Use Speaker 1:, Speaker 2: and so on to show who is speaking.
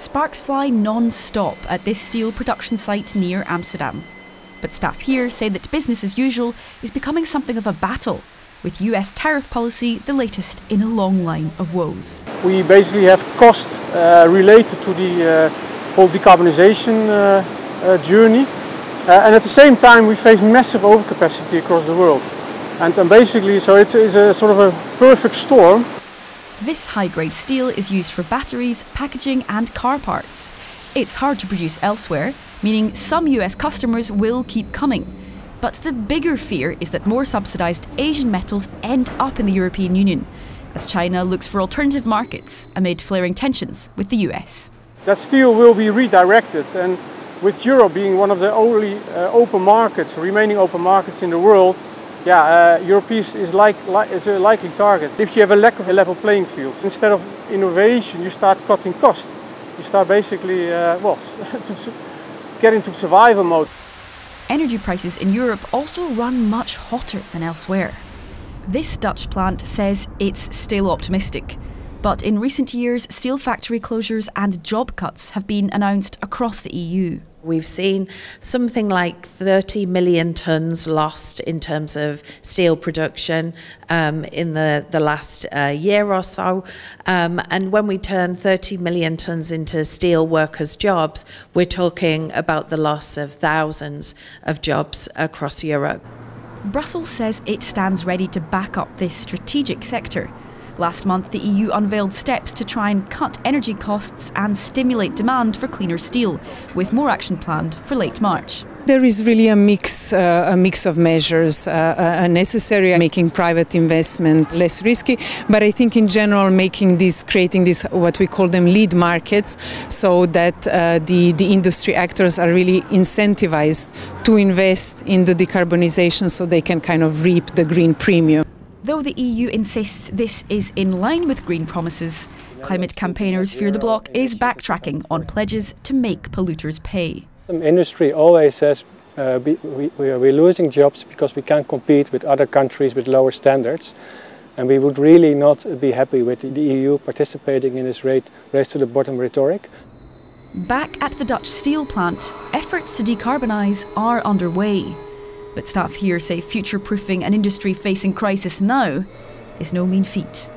Speaker 1: Sparks fly non-stop at this steel production site near Amsterdam. But staff here say that business as usual is becoming something of a battle, with US tariff policy the latest in a long line of woes.
Speaker 2: We basically have costs related to the whole decarbonisation journey. And at the same time we face massive overcapacity across the world. And basically, so it's a sort of a perfect storm.
Speaker 1: This high-grade steel is used for batteries, packaging and car parts. It's hard to produce elsewhere, meaning some US customers will keep coming. But the bigger fear is that more subsidised Asian metals end up in the European Union, as China looks for alternative markets amid flaring tensions with the US.
Speaker 2: That steel will be redirected, and with Europe being one of the only remaining open markets in the world, Europe is a likely target. If you have a lack of a level playing field, instead of innovation, you start cutting costs. You start basically, get into survival mode.
Speaker 1: Energy prices in Europe also run much hotter than elsewhere. This Dutch plant says it's still optimistic. But in recent years, steel factory closures and job cuts have been announced across the EU.
Speaker 3: We've seen something like 30 million tonnes lost in terms of steel production in the last year or so. And when we turn 30 million tonnes into steel workers' jobs, we're talking about the loss of thousands of jobs across Europe.
Speaker 1: Brussels says it stands ready to back up this strategic sector. Last month, the EU unveiled steps to try and cut energy costs and stimulate demand for cleaner steel, with more action planned for late March.
Speaker 4: There is really a mix of measures necessary, making private investment less risky, but I think in general creating these what we call them lead markets, so that the industry actors are really incentivized to invest in the decarbonization so they can kind of reap the green premium.
Speaker 1: Though the EU insists this is in line with green promises, climate campaigners fear the bloc is backtracking on pledges to make polluters pay.
Speaker 2: The industry always says we're losing jobs because we can't compete with other countries with lower standards. And we would really not be happy with the EU participating in this race to the bottom rhetoric.
Speaker 1: Back at the Dutch steel plant, efforts to decarbonise are underway. But staff here say future-proofing an industry facing crisis now is no mean feat.